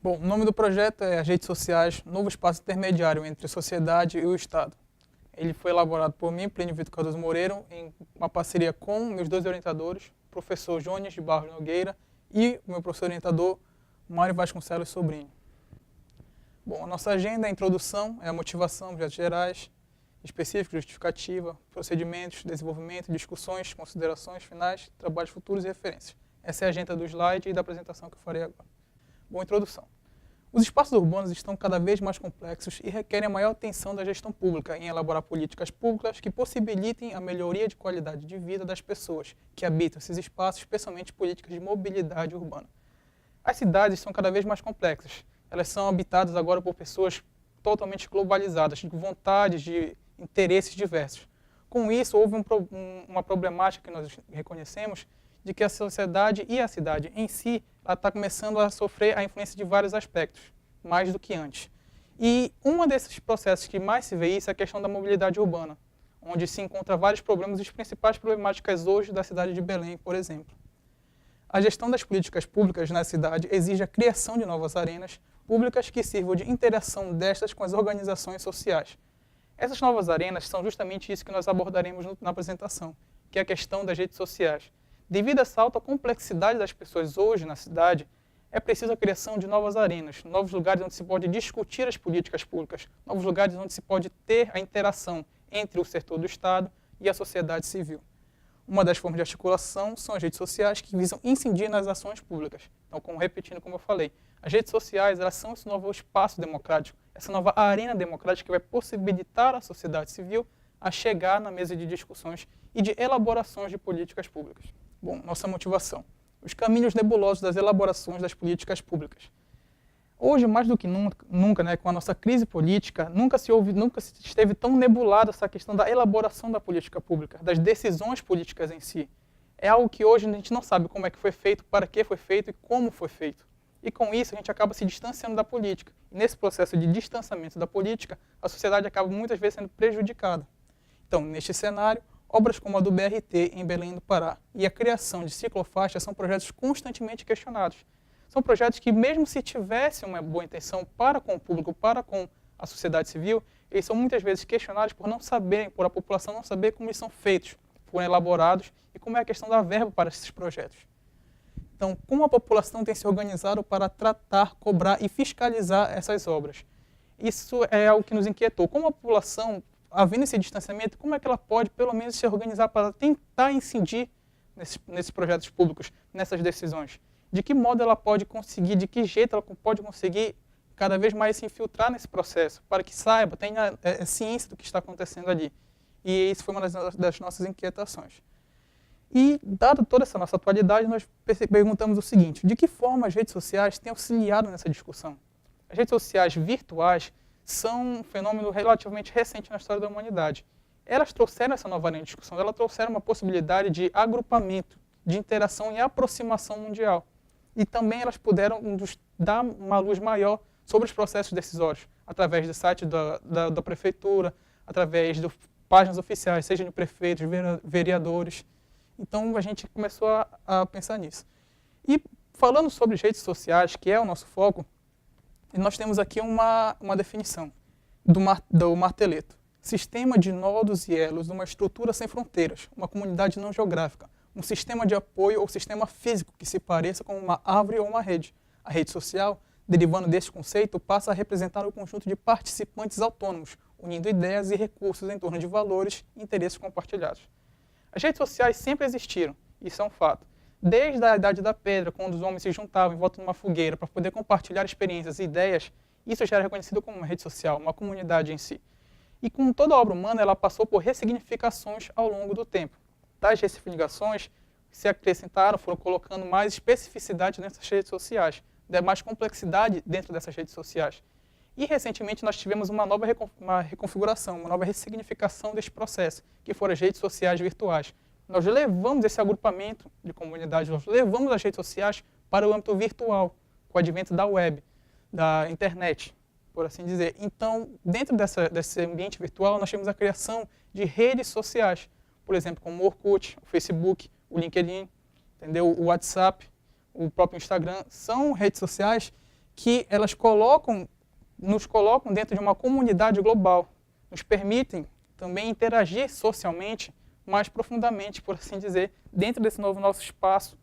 Bom, o nome do projeto é As Redes Sociais, novo espaço intermediário entre a sociedade e o Estado. Ele foi elaborado por mim, Plínio Vitor Cardoso Moreira, em uma parceria com meus dois orientadores, o professor Jones de Barros Nogueira e o meu professor orientador, Mário Vasconcelos Sobrinho. Bom, a nossa agenda é a introdução, é a motivação, objetos gerais, específico, justificativa, procedimentos, desenvolvimento, discussões, considerações finais, trabalhos futuros e referências. Essa é a agenda do slide e da apresentação que eu farei agora. Bom, introdução. Os espaços urbanos estão cada vez mais complexos e requerem a maior atenção da gestão pública em elaborar políticas públicas que possibilitem a melhoria de qualidade de vida das pessoas que habitam esses espaços, especialmente políticas de mobilidade urbana. As cidades são cada vez mais complexas. Elas são habitadas agora por pessoas totalmente globalizadas, de vontades, de interesses diversos. Com isso, houve uma problemática que nós reconhecemos de que a sociedade e a cidade em si está começando a sofrer a influência de vários aspectos, mais do que antes. E um desses processos que mais se vê isso é a questão da mobilidade urbana, onde se encontra vários problemas e as principais problemáticas hoje da cidade de Belém, por exemplo. A gestão das políticas públicas na cidade exige a criação de novas arenas públicas que sirvam de interação destas com as organizações sociais. Essas novas arenas são justamente isso que nós abordaremos na apresentação, que é a questão das redes sociais. Devido a essa alta complexidade das pessoas hoje na cidade, é preciso a criação de novas arenas, novos lugares onde se pode discutir as políticas públicas, novos lugares onde se pode ter a interação entre o setor do Estado e a sociedade civil. Uma das formas de articulação são as redes sociais, que visam incidir nas ações públicas. Então, repetindo como eu falei, as redes sociais elas são esse novo espaço democrático, essa nova arena democrática que vai possibilitar à sociedade civil a chegar na mesa de discussões e de elaborações de políticas públicas. Bom, nossa motivação. Os caminhos nebulosos das elaborações das políticas públicas. Hoje, mais do que nunca, né, com a nossa crise política, nunca se esteve tão nebulada essa questão da elaboração da política pública, das decisões políticas em si. É algo que hoje a gente não sabe como é que foi feito, para que foi feito e como foi feito. E com isso a gente acaba se distanciando da política. E nesse processo de distanciamento da política, a sociedade acaba muitas vezes sendo prejudicada. Então, neste cenário, obras como a do BRT em Belém do Pará e a criação de ciclofaixas são projetos constantemente questionados. São projetos que, mesmo se tivessem uma boa intenção para com o público, para com a sociedade civil, eles são muitas vezes questionados por não saberem, por a população não saber como eles são feitos, foram elaborados e como é a questão da verba para esses projetos. Então, como a população tem se organizado para tratar, cobrar e fiscalizar essas obras? Isso é algo que nos inquietou. Como a população, havendo esse distanciamento, como é que ela pode, pelo menos, se organizar para tentar incidir nesses projetos públicos, nessas decisões? De que modo ela pode conseguir, de que jeito ela pode conseguir cada vez mais se infiltrar nesse processo, para que saiba, tenha ciência do que está acontecendo ali. E isso foi uma das nossas inquietações. E, dada toda essa nossa atualidade, nós perguntamos o seguinte: de que forma as redes sociais têm auxiliado nessa discussão? As redes sociais virtuais são um fenômeno relativamente recente na história da humanidade. Elas trouxeram essa nova linha de discussão, elas trouxeram uma possibilidade de agrupamento, de interação e aproximação mundial. E também elas puderam dar uma luz maior sobre os processos decisórios, através do site da prefeitura, através de páginas oficiais, seja de prefeitos, vereadores. Então a gente começou a pensar nisso. E falando sobre as redes sociais, que é o nosso foco, nós temos aqui uma definição do Marteleto. Sistema de nodos e elos, uma estrutura sem fronteiras, uma comunidade não geográfica, um sistema de apoio ou sistema físico que se pareça com uma árvore ou uma rede. A rede social, derivando desse conceito, passa a representar um conjunto de participantes autônomos, unindo ideias e recursos em torno de valores e interesses compartilhados. As redes sociais sempre existiram, isso é um fato. Desde a Idade da Pedra, quando os homens se juntavam em volta de uma fogueira para poder compartilhar experiências e ideias, isso já era reconhecido como uma rede social, uma comunidade em si. E com toda a obra humana, ela passou por ressignificações ao longo do tempo. Tais ressignificações se acrescentaram, foram colocando mais especificidade nessas redes sociais, mais complexidade dentro dessas redes sociais. E recentemente nós tivemos uma nova reconfiguração, uma nova ressignificação deste processo, que foram as redes sociais virtuais. Nós levamos esse agrupamento de comunidade, nós levamos as redes sociais para o âmbito virtual, com o advento da web, da internet, por assim dizer. Então, dentro desse ambiente virtual, nós temos a criação de redes sociais, por exemplo, como o Orkut, o Facebook, o LinkedIn, entendeu? O WhatsApp, o próprio Instagram, são redes sociais que elas nos colocam dentro de uma comunidade global, nos permitem também interagir socialmente mais profundamente, por assim dizer, dentro desse nosso espaço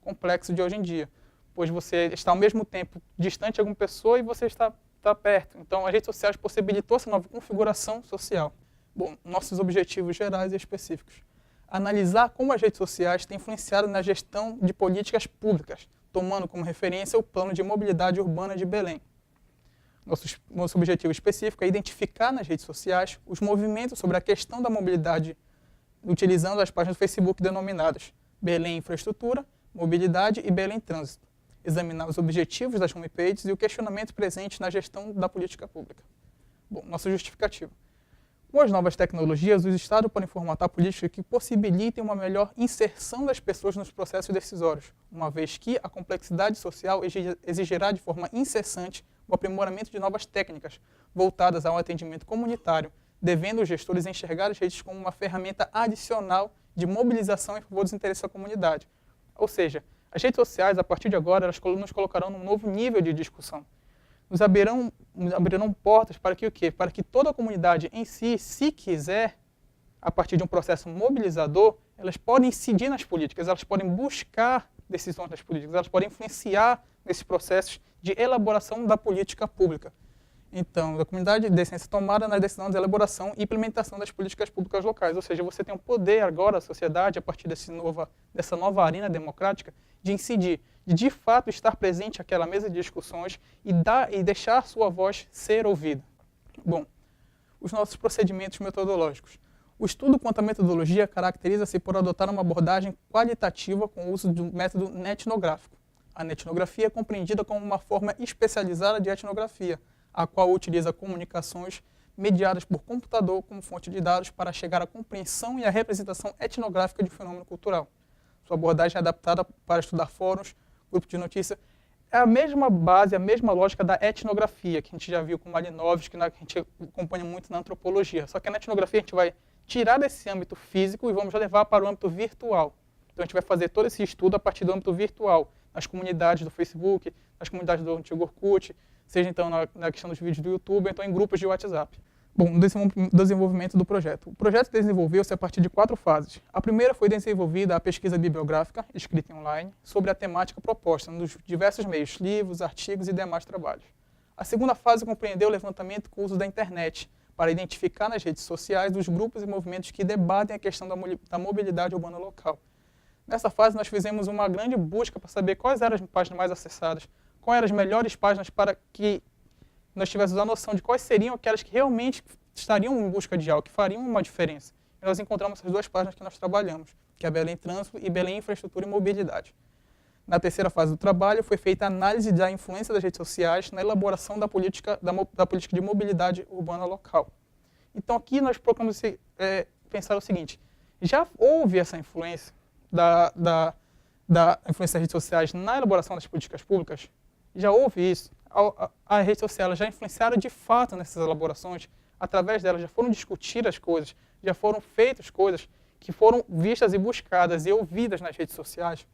complexo de hoje em dia, pois você está ao mesmo tempo distante de alguma pessoa e você está perto. Então, as redes sociais possibilitou essa nova configuração social. Bom, nossos objetivos gerais e específicos. Analisar como as redes sociais têm influenciado na gestão de políticas públicas, tomando como referência o Plano de Mobilidade Urbana de Belém. Nosso objetivo específico é identificar nas redes sociais os movimentos sobre a questão da mobilidade, utilizando as páginas do Facebook denominadas Belém Infraestrutura, Mobilidade e Belém Trânsito. Examinar os objetivos das homepages e o questionamento presente na gestão da política pública. Bom, nossa justificativa. Com as novas tecnologias, os Estados podem formatar políticas que possibilitem uma melhor inserção das pessoas nos processos decisórios, uma vez que a complexidade social exigirá de forma incessante o aprimoramento de novas técnicas voltadas ao atendimento comunitário, devendo os gestores enxergar as redes como uma ferramenta adicional de mobilização em favor dos interesses da comunidade. Ou seja, as redes sociais, a partir de agora, elas nos colocarão num novo nível de discussão. Nos abrirão portas para que o quê? Para que toda a comunidade em si, se quiser, a partir de um processo mobilizador, elas podem incidir nas políticas, elas podem buscar decisões das políticas, elas podem influenciar nesses processos de elaboração da política pública. Então, a comunidade de essência tomada na decisão de elaboração e implementação das políticas públicas locais. Ou seja, você tem o poder agora, a sociedade, a partir dessa nova arena democrática, de incidir, de fato estar presente àquela mesa de discussões e deixar sua voz ser ouvida. Bom, os nossos procedimentos metodológicos. O estudo quanto à metodologia caracteriza-se por adotar uma abordagem qualitativa com o uso do método etnográfico. A etnografia é compreendida como uma forma especializada de etnografia, a qual utiliza comunicações mediadas por computador como fonte de dados para chegar à compreensão e à representação etnográfica de um fenômeno cultural. Sua abordagem é adaptada para estudar fóruns, grupos de notícia. É a mesma base, a mesma lógica da etnografia, que a gente já viu com Malinowski, que a gente acompanha muito na antropologia. Só que na etnografia a gente vai tirar desse âmbito físico e vamos levar para o âmbito virtual. Então a gente vai fazer todo esse estudo a partir do âmbito virtual, nas comunidades do Facebook, nas comunidades do antigo Orkut, seja então na questão dos vídeos do YouTube, então em grupos de WhatsApp. Bom, desenvolvimento do projeto. O projeto desenvolveu-se a partir de 4 fases. A primeira foi desenvolvida a pesquisa bibliográfica, escrita online, sobre a temática proposta nos diversos meios, livros, artigos e demais trabalhos. A segunda fase compreendeu o levantamento com o uso da internet, para identificar nas redes sociais os grupos e movimentos que debatem a questão da mobilidade urbana local. Nessa fase, nós fizemos uma grande busca para saber quais eram as páginas mais acessadas, quais eram as melhores páginas para que nós tivéssemos a noção de quais seriam aquelas que realmente estariam em busca de algo, que fariam uma diferença. E nós encontramos essas 2 páginas que nós trabalhamos, que é a Belém Trânsito e Belém Infraestrutura e Mobilidade. Na terceira fase do trabalho, foi feita a análise da influência das redes sociais na elaboração da política de mobilidade urbana local. Então, aqui nós procuramos pensar o seguinte: já houve essa influência da influência das redes sociais na elaboração das políticas públicas? Já houve isso? As redes sociais já influenciaram de fato nessas elaborações? Através delas já foram discutidas as coisas, já foram feitas coisas que foram vistas e buscadas e ouvidas nas redes sociais?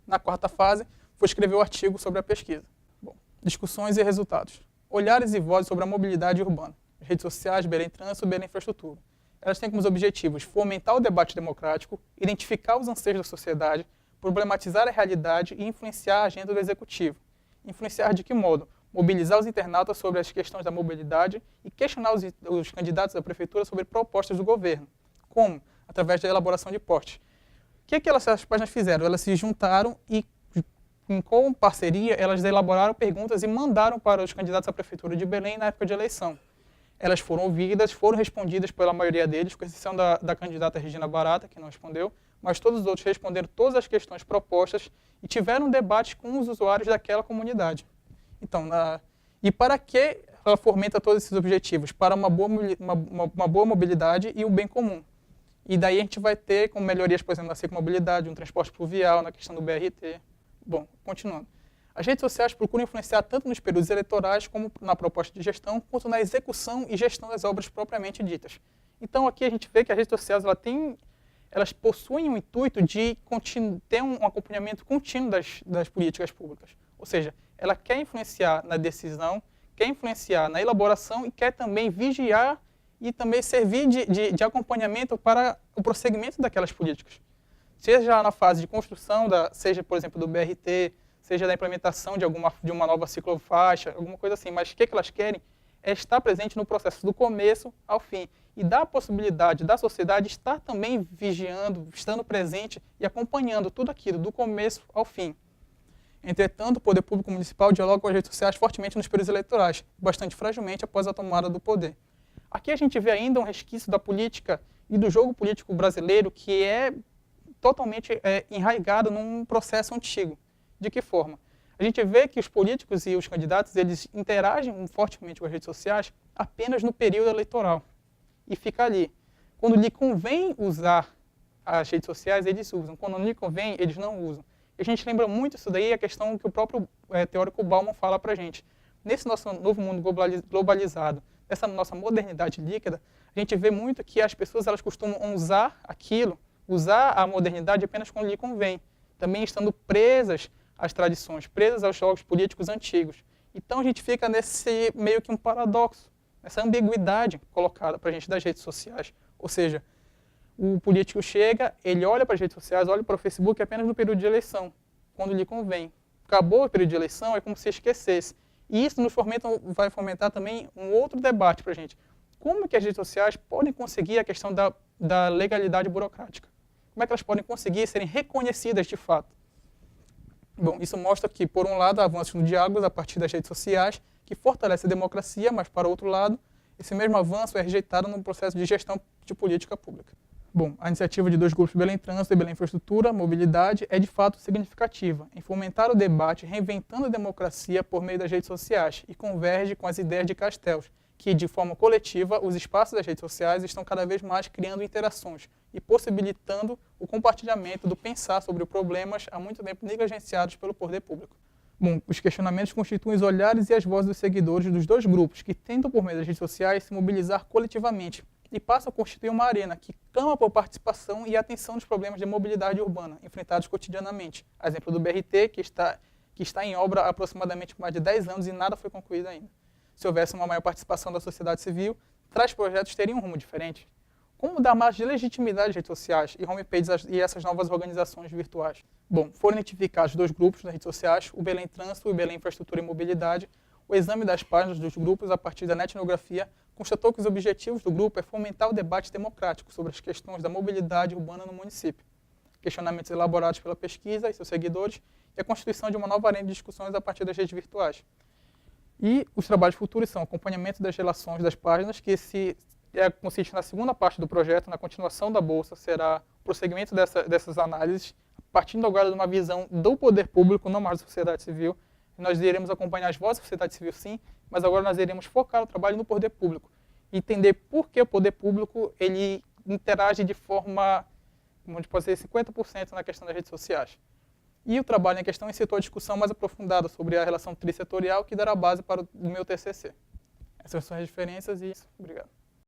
Na quarta fase, foi escrever o artigo sobre a pesquisa. Bom, discussões e resultados. Olhares e vozes sobre a mobilidade urbana. As redes sociais, Belém Trânsito e Belém Infraestrutura. Elas têm como objetivos fomentar o debate democrático, identificar os anseios da sociedade, problematizar a realidade e influenciar a agenda do executivo. Influenciar de que modo? Mobilizar os internautas sobre as questões da mobilidade e questionar os candidatos da prefeitura sobre propostas do governo. Como? Através da elaboração de posts. O que essas páginas fizeram? Elas se juntaram e, com parceria, elas elaboraram perguntas e mandaram para os candidatos à prefeitura de Belém na época de eleição. Elas foram ouvidas, foram respondidas pela maioria deles, com exceção da candidata Regina Barata, que não respondeu, mas todos os outros responderam todas as questões propostas e tiveram debates com os usuários daquela comunidade. Então, e para que ela fomenta todos esses objetivos? Para uma boa mobilidade e o bem comum. E daí a gente vai ter como melhorias, por exemplo, na ciclomobilidade, um transporte fluvial, na questão do BRT. Bom, continuando. As redes sociais procuram influenciar tanto nos períodos eleitorais como na proposta de gestão, quanto na execução e gestão das obras propriamente ditas. Então aqui a gente vê que as redes sociais elas possuem o intuito de ter um acompanhamento contínuo das políticas públicas. Ou seja, ela quer influenciar na decisão, quer influenciar na elaboração e quer também vigiar e também servir de acompanhamento para o prosseguimento daquelas políticas. Seja na fase de construção, seja, por exemplo, do BRT, seja da implementação de uma nova ciclofaixa, alguma coisa assim. Mas o que elas querem é estar presente no processo do começo ao fim e dar a possibilidade da sociedade estar também vigiando, estando presente e acompanhando tudo aquilo, do começo ao fim. Entretanto, o poder público municipal dialoga com as redes sociais fortemente nos períodos eleitorais, bastante fragilmente após a tomada do poder. Aqui a gente vê ainda um resquício da política e do jogo político brasileiro que é totalmente enraizado num processo antigo. De que forma? A gente vê que os políticos e os candidatos eles interagem fortemente com as redes sociais apenas no período eleitoral e fica ali. Quando lhe convém usar as redes sociais, eles usam. Quando não lhe convém, eles não usam. E a gente lembra muito isso daí, a questão que o próprio teórico Bauman fala para a gente. Nesse nosso novo mundo globalizado, nessa nossa modernidade líquida, a gente vê muito que as pessoas elas costumam usar aquilo, usar a modernidade apenas quando lhe convém, também estando presas às tradições, presas aos jogos políticos antigos. Então a gente fica nesse meio que um paradoxo, nessa ambiguidade colocada para a gente das redes sociais. Ou seja, o político chega, ele olha para as redes sociais, olha para o Facebook apenas no período de eleição, quando lhe convém. Acabou o período de eleição, é como se esquecesse. E isso vai fomentar também um outro debate para a gente. Como que as redes sociais podem conseguir a questão da legalidade burocrática? Como é que elas podem conseguir serem reconhecidas de fato? Bom, isso mostra que, por um lado, há avanços no diálogo a partir das redes sociais, que fortalece a democracia, mas, para outro lado, esse mesmo avanço é rejeitado no processo de gestão de política pública. Bom, a iniciativa de dois grupos, Belém Trânsito e Belém Infraestrutura, Mobilidade, é de fato significativa em fomentar o debate, reinventando a democracia por meio das redes sociais e converge com as ideias de Castells, que, de forma coletiva, os espaços das redes sociais estão cada vez mais criando interações e possibilitando o compartilhamento do pensar sobre problemas há muito tempo negligenciados pelo poder público. Bom, os questionamentos constituem os olhares e as vozes dos seguidores dos dois grupos que tentam, por meio das redes sociais, se mobilizar coletivamente e passam a constituir uma arena que clama por participação e atenção nos problemas de mobilidade urbana enfrentados cotidianamente. A exemplo do BRT, que está em obra há aproximadamente mais de 10 anos e nada foi concluído ainda. Se houvesse uma maior participação da sociedade civil, tais projetos teriam um rumo diferente. Como dar mais legitimidade às redes sociais e homepages e essas novas organizações virtuais? Bom, foram identificados dois grupos nas redes sociais, o Belém Trânsito e o Belém Infraestrutura e Mobilidade. O exame das páginas dos grupos a partir da etnografia constatou que os objetivos do grupo é fomentar o debate democrático sobre as questões da mobilidade urbana no município, questionamentos elaborados pela pesquisa e seus seguidores e a constituição de uma nova arena de discussões a partir das redes virtuais. E os trabalhos futuros são acompanhamento das relações das páginas, que consiste na segunda parte do projeto, na continuação da Bolsa, será o prosseguimento dessas análises, partindo agora de uma visão do poder público, não mais da sociedade civil. Nós iremos acompanhar as vozes da sociedade civil, sim, mas agora nós iremos focar o trabalho no poder público. E entender por que o poder público ele interage de forma, como a gente pode dizer, 50% na questão das redes sociais. E o trabalho em questão incitou a discussão mais aprofundada sobre a relação trissetorial que dará base para o meu TCC. Essas são as referências e isso. Obrigado.